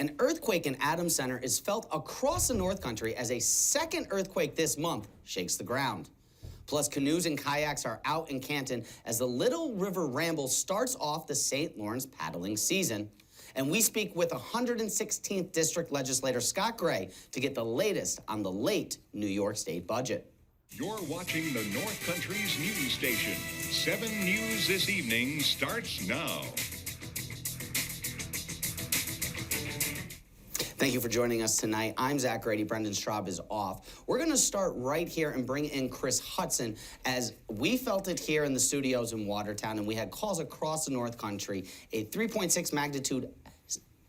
An earthquake in Adams Center is felt across the North Country as a second earthquake this month shakes the ground. Plus, canoes and kayaks are out in Canton as the Little River Ramble starts off the St. Lawrence paddling season. And we speak with 116th District Legislator Scott Gray to get the latest on the late New York State budget. You're watching the North Country's news station. 7 News this evening starts now. Thank you for joining us tonight. I'm Zach Grady. Brendan Straub is off. We're going to start right here and bring in Kris Hudson as we felt it here in the studios in Watertown, and we had calls across the North Country. A 3.6 magnitude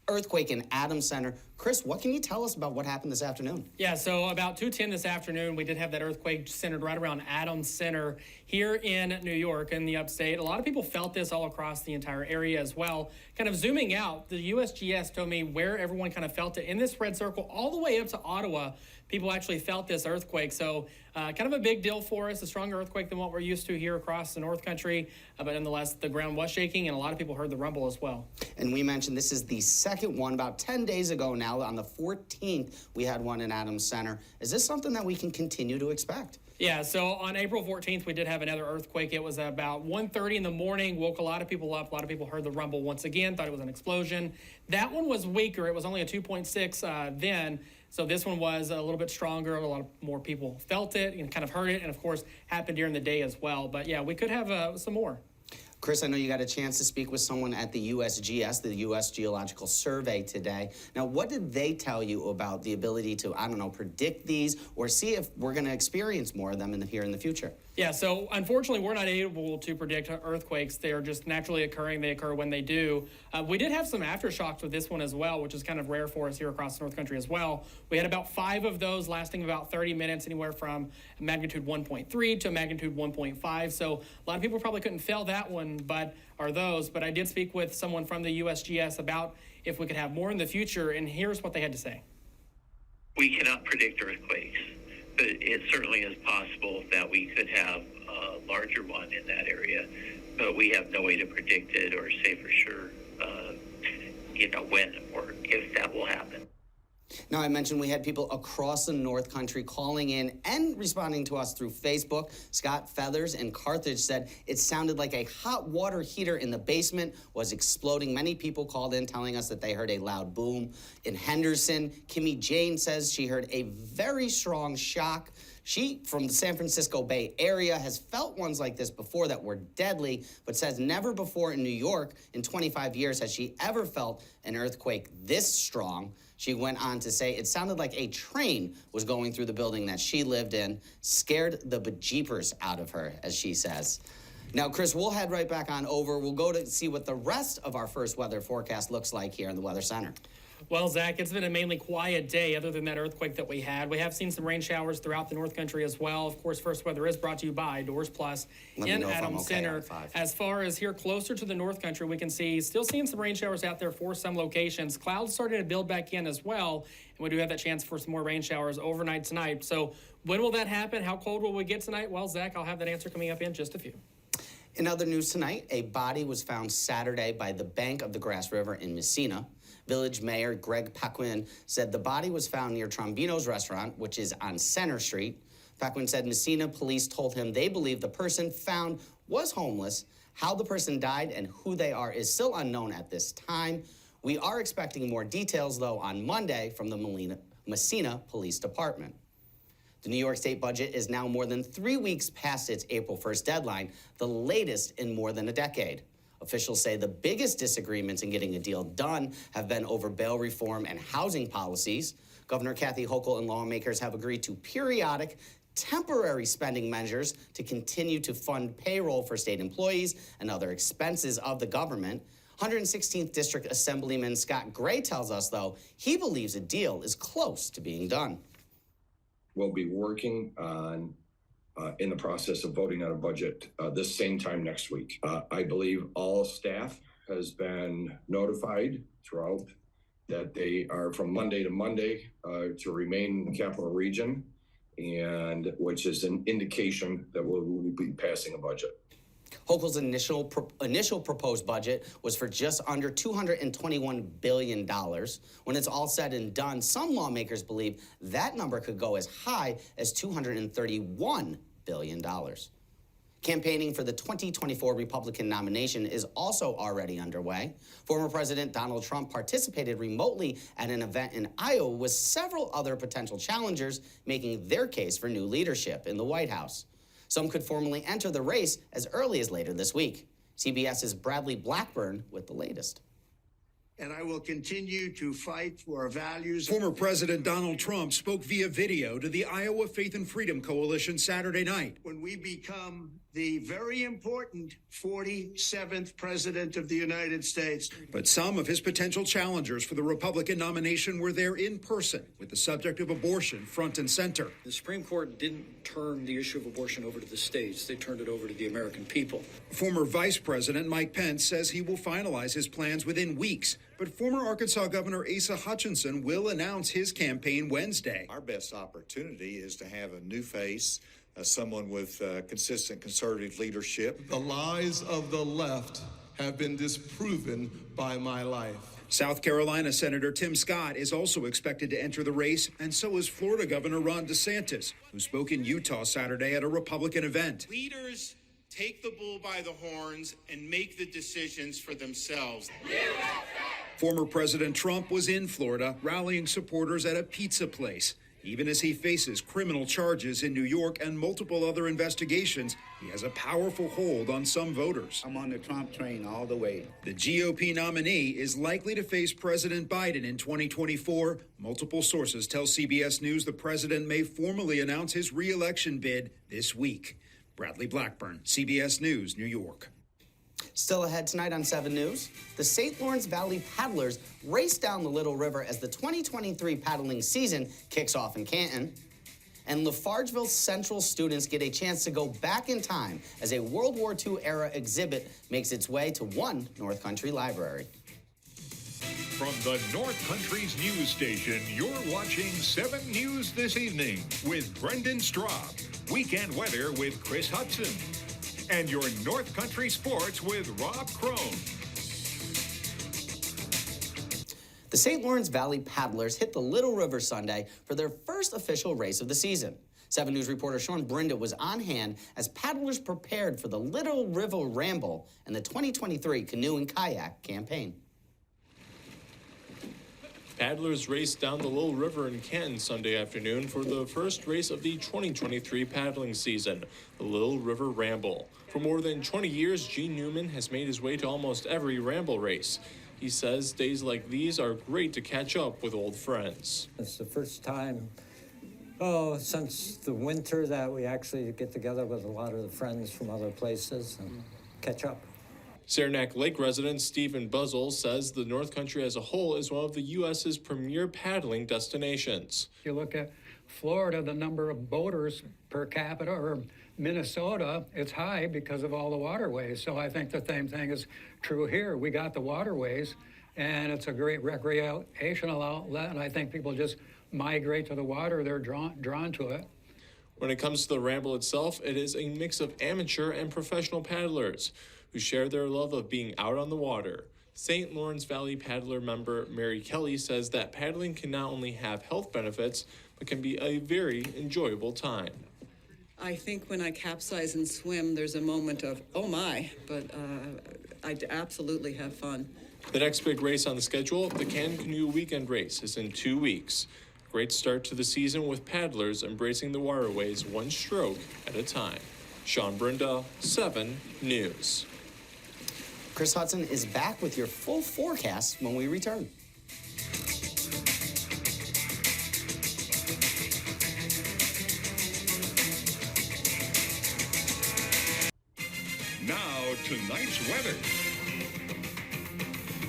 earthquake in Adams Center. Kris, what can you tell us about what happened this afternoon? Yeah, so about 2:10 this afternoon, we did have that earthquake centered right around Adams Center here in New York in the upstate. A lot of people felt this all across the entire area as well. Kind of zooming out, the USGS told me where everyone kind of felt it. In this red circle, all the way up to Ottawa, people actually felt this earthquake. So kind of a big deal for us, a stronger earthquake than what we're used to here across the North Country. But nonetheless, the ground was shaking, and a lot of people heard the rumble as well. And we mentioned this is the second one. About 10 days ago now, on the 14th, we had one in Adams Center. Is this something that we can continue to expect? Yeah, so on April 14th, we did have another earthquake. It was about 1:30 in the morning, woke a lot of people up. A lot of people heard the rumble once again, thought it was an explosion. That one was weaker. It was only a 2.6 then. So this one was a little bit stronger. A lot of more people felt it and kind of heard it, and of course, happened during the day as well. But yeah, we could have some more. Kris, I know you got a chance to speak with someone at the USGS, the U.S. Geological Survey today. Now, what did they tell you about the ability to, I don't know, predict these or see if we're going to experience more of them here in the future? Yeah, so unfortunately, we're not able to predict earthquakes. They are just naturally occurring. They occur when they do. We did have some aftershocks with this one as well, which is kind of rare for us here across the North Country as well. We had about 5 of those lasting about 30 minutes, anywhere from magnitude 1.3 to magnitude 1.5. So a lot of people probably couldn't feel that one, but I did speak with someone from the USGS about if we could have more in the future, and here's what they had to say. We cannot predict earthquakes, but it certainly is possible that we could have a larger one in that area, but we have no way to predict it or say for sure, when or if that will happen. Now, I mentioned we had people across the North Country calling in and responding to us through Facebook. Scott Feathers in Carthage said it sounded like a hot water heater in the basement was exploding. Many people called in telling us that they heard a loud boom. In Henderson, Kimmy Jane says she heard a very strong shock. She, from the San Francisco Bay Area, has felt ones like this before that were deadly, but says never before in New York in 25 years has she ever felt an earthquake this strong. She went on to say it sounded like a train was going through the building that she lived in, scared the bejeepers out of her, as she says. Now, Kris, we'll head right back on over. We'll go to see what the rest of our first weather forecast looks like here in the Weather Center. Well, Zach, it's been a mainly quiet day other than that earthquake that we had. We have seen some rain showers throughout the North Country as well. Of course, First Weather is brought to you by Doors Plus in Adams Center. As far as here closer to the North Country, we can see still seeing some rain showers out there for some locations. Clouds starting to build back in as well, and we do have that chance for some more rain showers overnight tonight. So when will that happen? How cold will we get tonight? Well, Zach, I'll have that answer coming up in just a few. In other news tonight, a body was found Saturday by the bank of the Grass River in Messina. Village Mayor Greg Paquin said the body was found near Trombino's restaurant, which is on Center Street. Paquin said Messina police told him they believe the person found was homeless. How the person died and who they are is still unknown at this time. We are expecting more details, though, on Monday from the Messina Police Department. The New York State budget is now more than 3 weeks past its April 1st deadline, the latest in more than a decade. Officials say the biggest disagreements in getting a deal done have been over bail reform and housing policies. Governor Kathy Hochul and lawmakers have agreed to periodic, temporary spending measures to continue to fund payroll for state employees and other expenses of the government. 116th District Assemblyman Scott Gray tells us, though, he believes a deal is close to being done. We'll be working on in the process of voting on a budget this same time next week. I believe all staff has been notified throughout that they are from Monday to Monday to remain in the Capital Region, and which is an indication that we'll be passing a budget. Hochul's initial proposed budget was for just under $221 billion. When it's all said and done, some lawmakers believe that number could go as high as $231 billion. Campaigning for the 2024 Republican nomination is also already underway. Former President Donald Trump participated remotely at an event in Iowa with several other potential challengers making their case for new leadership in the White House. Some could formally enter the race as early as later this week. CBS's Bradley Blackburn with the latest. And I will continue to fight for our values. Former President Donald Trump spoke via video to the Iowa Faith and Freedom Coalition Saturday night. When we become the very important 47th president of the United States. But some of his potential challengers for the Republican nomination were there in person, with the subject of abortion front and center. The Supreme Court didn't turn the issue of abortion over to the states. They turned it over to the American people. Former Vice President Mike Pence says he will finalize his plans within weeks. But former Arkansas Governor Asa Hutchinson will announce his campaign Wednesday. Our best opportunity is to have a new face, someone with consistent conservative leadership. The lies of the left have been disproven by my life. South Carolina Senator Tim Scott is also expected to enter the race, and so is Florida Governor Ron DeSantis, who spoke in Utah Saturday at a Republican event. Leaders take the bull by the horns and make the decisions for themselves. Former President Trump was in Florida rallying supporters at a pizza place. Even as he faces criminal charges in New York and multiple other investigations, he has a powerful hold on some voters. I'm on the Trump train all the way. The GOP nominee is likely to face President Biden in 2024. Multiple sources tell CBS News the president may formally announce his re-election bid this week. Bradley Blackburn, CBS News, New York. Still ahead tonight on 7 News, the St. Lawrence Valley paddlers race down the Little River as the 2023 paddling season kicks off in Canton. And Lafargeville Central students get a chance to go back in time as a World War II era exhibit makes its way to one North Country library. From the North Country's news station, you're watching 7 News This Evening with Brendan Straub. Weekend weather with Kris Hudson. And your North Country sports with Rob Krone. The St. Lawrence Valley paddlers hit the Little River Sunday for their first official race of the season. 7 News reporter Sean Brinda was on hand as paddlers prepared for the Little River Ramble and the 2023 Canoe and Kayak campaign. Paddlers raced down the Little River in Canton Sunday afternoon for the first race of the 2023 paddling season, the Little River Ramble. For more than 20 years, Gene Newman has made his way to almost every Ramble race. He says days like these are great to catch up with old friends. It's the first time, since the winter that we actually get together with a lot of the friends from other places and catch up. Saranac Lake resident Stephen Buzzle says the North Country as a whole is one of the U.S.'s premier paddling destinations. If you look at Florida, the number of boaters per capita, or Minnesota, it's high because of all the waterways. So I think the same thing is true here. We got the waterways, and it's a great recreational outlet, and I think people just migrate to the water. They're drawn to it. When it comes to the Ramble itself, it is a mix of amateur and professional paddlers who share their love of being out on the water. St. Lawrence Valley Paddler member Mary Kelly says that paddling can not only have health benefits, but can be a very enjoyable time. I think when I capsize and swim, there's a moment of, oh my, but I absolutely have fun. The next big race on the schedule, the Canton Canoe Weekend Race, is in 2 weeks. Great start to the season with paddlers embracing the waterways one stroke at a time. Sean Brinda, 7 News. Kris Hudson is back with your full forecast when we return. Now, tonight's weather.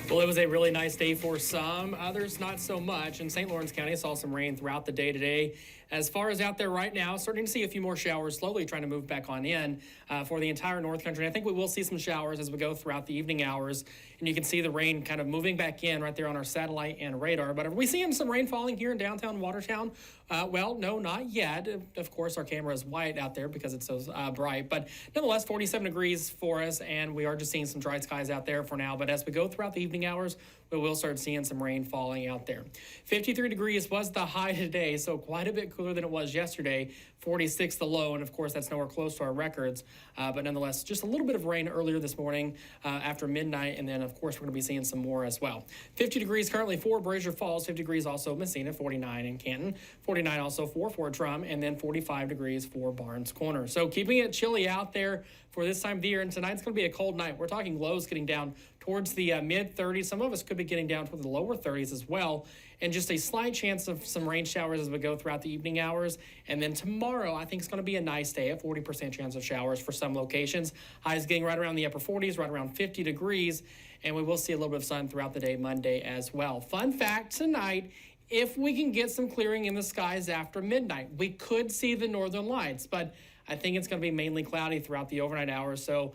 Well, it was a really nice day for some, others not so much. In St. Lawrence County, saw some rain throughout the day today. As far as out there right now, starting to see a few more showers, slowly trying to move back on in for the entire North Country. And I think we will see some showers as we go throughout the evening hours. and you can see the rain kind of moving back in right there on our satellite and radar. But are we seeing some rain falling here in downtown Watertown? Well, no, not yet. Of course, our camera is white out there because it's so bright. But nonetheless, 47 degrees for us, and we are just seeing some dry skies out there for now. But as we go throughout the evening hours, we will start seeing some rain falling out there. 53 degrees was the high today, so quite a bit cooler than it was yesterday. 46 the low, and of course, that's nowhere close to our records. But nonetheless, just a little bit of rain earlier this morning after midnight, and then, of course, we're going to be seeing some more as well. 50 degrees currently for Brazier Falls, 50 degrees also Messina, 49 in Canton, 49 also for Fort Drum, and then 45 degrees for Barnes Corner. So keeping it chilly out there for this time of the year, and tonight's going to be a cold night. We're talking lows getting down towards the mid-30s. Some of us could be getting down toward the lower 30s as well, and just a slight chance of some rain showers as we go throughout the evening hours. And then tomorrow, I think it's going to be a nice day, a 40% chance of showers for some locations. Highs getting right around the upper 40s, right around 50 degrees, and we will see a little bit of sun throughout the day Monday as well. Fun fact tonight, if we can get some clearing in the skies after midnight, we could see the northern lights, but I think it's going to be mainly cloudy throughout the overnight hours, so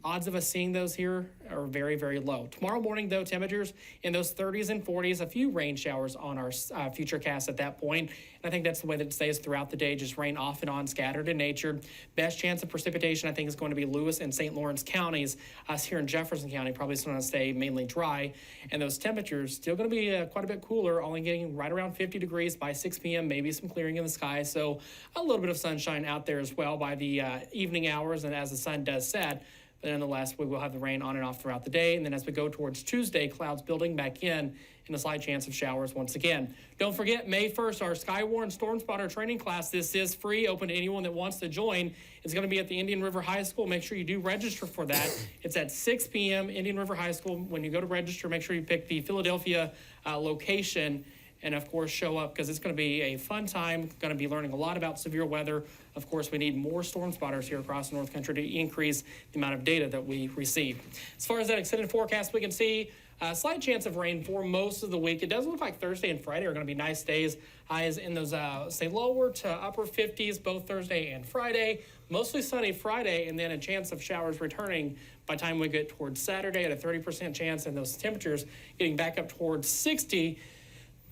odds of us seeing those here are very, very low. Tomorrow morning, though, temperatures in those 30s and 40s, a few rain showers on our future cast at that point. And I think that's the way that it stays throughout the day, just rain off and on, scattered in nature. Best chance of precipitation, I think, is going to be Lewis and St. Lawrence counties. Us here in Jefferson County probably still going to stay mainly dry. And those temperatures still going to be quite a bit cooler, only getting right around 50 degrees by 6 p.m., maybe some clearing in the sky. So a little bit of sunshine out there as well by the evening hours and as the sun does set. But nonetheless, we will have the rain on and off throughout the day. And then as we go towards Tuesday, clouds building back in and a slight chance of showers once again. Don't forget, May 1st, our Skywarn Storm Spotter training class. This is free, open to anyone that wants to join. It's going to be at the Indian River High School. Make sure you do register for that. It's at 6 p.m., Indian River High School. When you go to register, make sure you pick the Philadelphia location. And, of course, show up because it's going to be a fun time. Going to be learning a lot about severe weather. Of course, we need more storm spotters here across the North Country to increase the amount of data that we receive. As far as that extended forecast, we can see a slight chance of rain for most of the week. It does look like Thursday and Friday are going to be nice days. Highs in those, say, lower to upper 50s both Thursday and Friday. Mostly sunny Friday, and then a chance of showers returning by the time we get towards Saturday at a 30% chance, and those temperatures getting back up towards 60.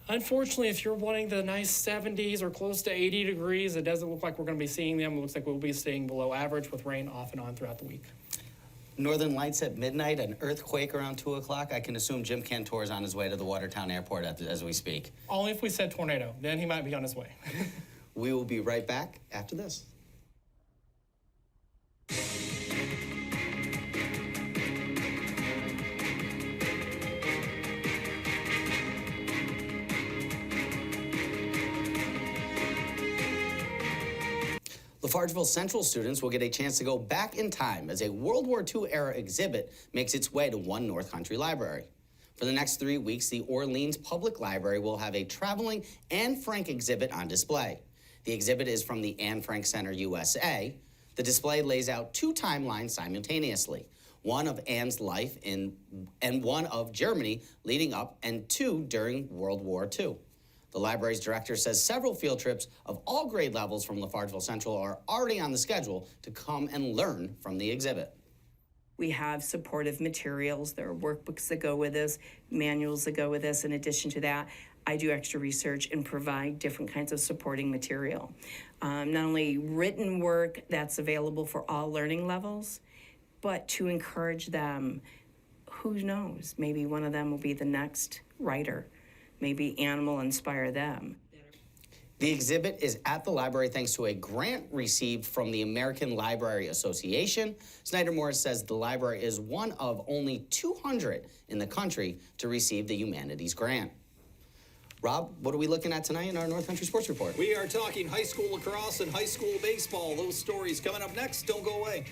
Unfortunately, if you're wanting the nice 70s or close to 80 degrees, it doesn't look like we're going to be seeing them. It looks like we'll be staying below average with rain off and on throughout the week. Northern Lights at midnight, an earthquake around 2 o'clock. I can assume Jim Cantor is on his way to the Watertown airport as we speak. Only if we said tornado. Then he might be on his way. We will be right back after this. Lafargeville Central students will get a chance to go back in time as a World War II era exhibit makes its way to One North Country Library. For the next 3 weeks, the Orleans Public Library will have a traveling Anne Frank exhibit on display. The exhibit is from the Anne Frank Center USA. The display lays out 2 timelines simultaneously, one of Anne's life and one of Germany leading up, and 2 during World War II. The library's director says several field trips of all grade levels from Lafargeville Central are already on the schedule to come and learn from the exhibit. We have supportive materials. There are workbooks that go with this, manuals that go with this. In addition to that, I do extra research and provide different kinds of supporting material. Not only written work that's available for all learning levels, but to encourage them, who knows, maybe one of them will be the next writer. Maybe Anne will inspire them. The exhibit is at the library thanks to a grant received from the American Library Association. Snyder Morris says the library is one of only 200 in the country to receive the Humanities Grant. Rob, what are we looking at tonight in our North Country Sports Report? We are talking high school lacrosse and high school baseball. Those stories coming up next. Don't go away.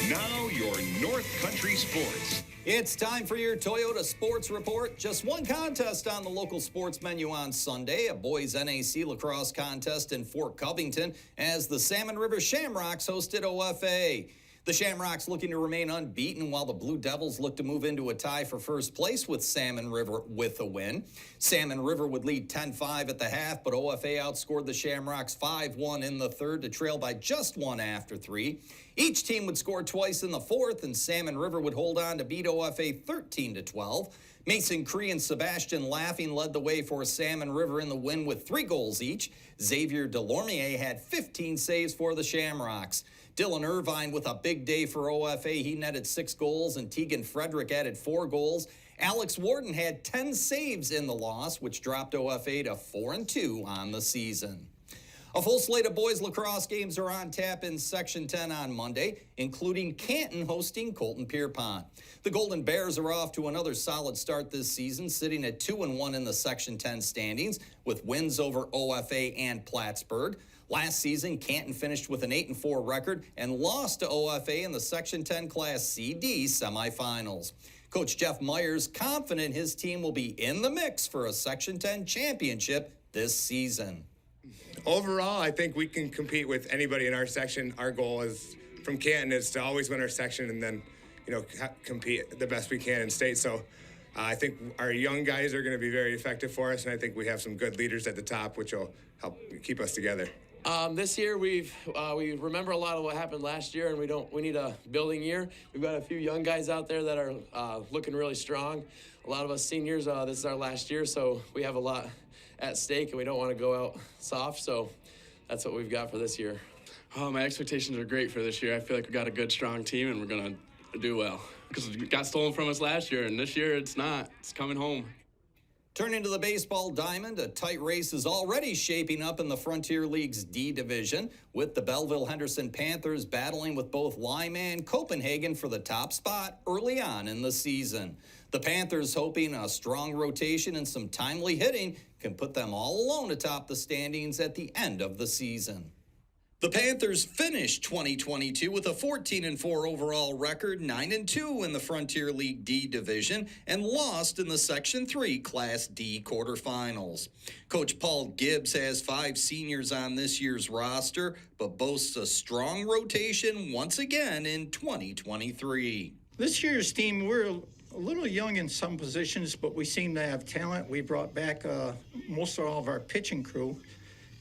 Now your North Country Sports. It's time for your Toyota Sports Report. Just one contest on the local sports menu on Sunday, a boys NAC lacrosse contest in Fort Covington as the Salmon River Shamrocks hosted OFA. The Shamrocks looking to remain unbeaten while the Blue Devils look to move into a tie for first place with Salmon River with a win. Salmon River would lead 10-5 at the half, but OFA outscored the Shamrocks 5-1 in the third to trail by just one after 3. Each team would score twice in the fourth, and Salmon River would hold on to beat OFA 13-12. Mason Cree and Sebastian Laughing led the way for Salmon River in the win with 3 goals each. Xavier Delormier had 15 saves for the Shamrocks. Dylan Irvine with a big day for OFA. He netted 6 goals, and Tegan Frederick added 4 goals. Alex Warden had 10 saves in the loss, which dropped OFA to 4-2 on the season. A full slate of boys lacrosse games are on tap in Section 10 on Monday, including Canton hosting Colton Pierpont. The Golden Bears are off to another solid start this season, sitting at 2-1 in the Section 10 standings, with wins over OFA and Plattsburgh. Last season, Canton finished with an 8-4 record and lost to OFA in the Section 10 Class CD semifinals. Coach Jeff Myers confident his team will be in the mix for a Section 10 championship this season. Overall, I think we can compete with anybody in our section. Our goal is from Canton is to always win our section and then, compete the best we can in state. So I think our young guys are going to be very effective for us, and I think we have some good leaders at the top, which will help keep us together. This year we remember a lot of what happened last year, and we need a building year. We've got a few young guys out there that are looking really strong. A lot of us seniors, this is our last year, so we have a lot at stake, and we don't want to go out soft. So that's what we've got for this year. Oh, my expectations are great for this year. I feel like we got a good, strong team, and we're gonna do well because it got stolen from us last year, and this year it's not. It's coming home. Turning to the baseball diamond, a tight race is already shaping up in the Frontier League's D division, with the Belleville-Henderson Panthers battling with both Lima and Copenhagen for the top spot early on in the season. The Panthers hoping a strong rotation and some timely hitting can put them all alone atop the standings at the end of the season. The Panthers finished 2022 with a 14-4 overall record, 9-2 in the Frontier League D division, and lost in the Section 3 Class D quarterfinals. Coach Paul Gibbs has 5 seniors on this year's roster, but boasts a strong rotation once again in 2023. This year's team, we're a little young in some positions, but we seem to have talent. We brought back most of all of our pitching crew.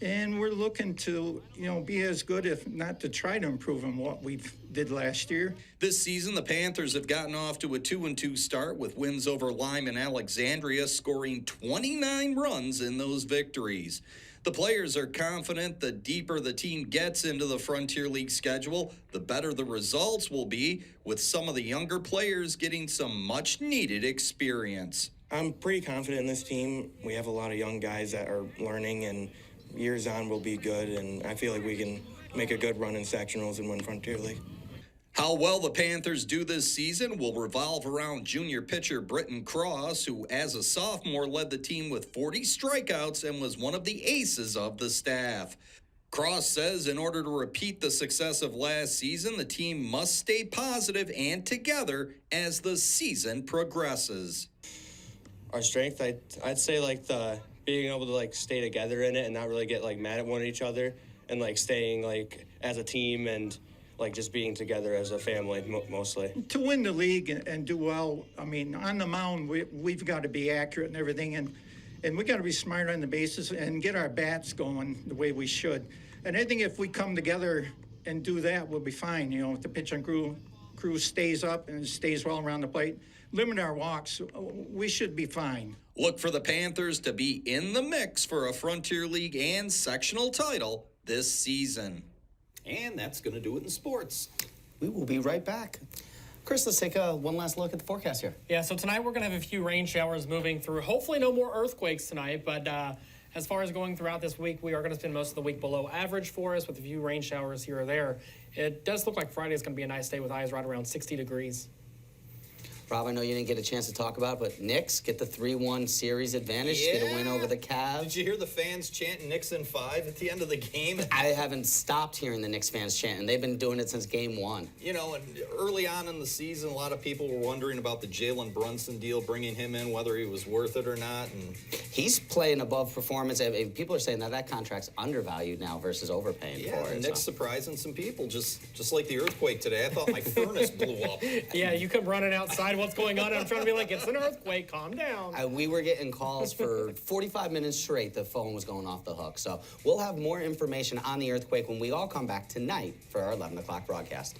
And we're looking to, be as good, if not to try to improve on what we did last year. This season, the Panthers have gotten off to a 2-2 start with wins over Lime and Alexandria, scoring 29 runs in those victories. The players are confident the deeper the team gets into the Frontier League schedule, the better the results will be, with some of the younger players getting some much-needed experience. I'm pretty confident in this team. We have a lot of young guys that are learning, and years on will be good, and I feel like we can make a good run in sectionals and win Frontier League. How well the Panthers do this season will revolve around junior pitcher Britton Cross, who as a sophomore led the team with 40 strikeouts and was one of the aces of the staff. Cross says in order to repeat the success of last season, the team must stay positive and together as the season progresses. Our strength, I'd say being able to stay together in it and not really get mad at one each other, and staying as a team and just being together as a family mostly. To win the league and do well, on the mound, we've got to be accurate and everything, and we got to be smart on the bases and get our bats going the way we should. And I think if we come together and do that, we'll be fine. If the pitching crew stays up and stays well around the plate, limit our walks, we should be fine. Look for the Panthers to be in the mix for a Frontier League and sectional title this season. And that's going to do it in sports. We will be right back. Kris, let's take one last look at the forecast here. Yeah, so tonight we're going to have a few rain showers moving through. Hopefully no more earthquakes tonight, but as far as going throughout this week, we are going to spend most of the week below average for us with a few rain showers here or there. It does look like Friday is going to be a nice day with highs right around 60 degrees. Rob, I know you didn't get a chance to talk about it, but Knicks get the 3-1 series advantage, get a win over the Cavs. Did you hear the fans chanting Knicks in 5 at the end of the game? I haven't stopped hearing the Knicks fans chanting. They've been doing it since game 1. You know, and early on in the season, a lot of people were wondering about the Jalen Brunson deal, bringing him in, whether he was worth it or not. And he's playing above performance. And people are saying that contract's undervalued now versus overpaying for it. Yeah, Knicks surprising some people, just like the earthquake today. I thought my furnace blew up. Yeah, you come running outside. What's going on? And I'm trying to be like, it's an earthquake. Calm down. We were getting calls for 45 minutes straight. The phone was going off the hook. So we'll have more information on the earthquake when we all come back tonight for our 11 o'clock broadcast.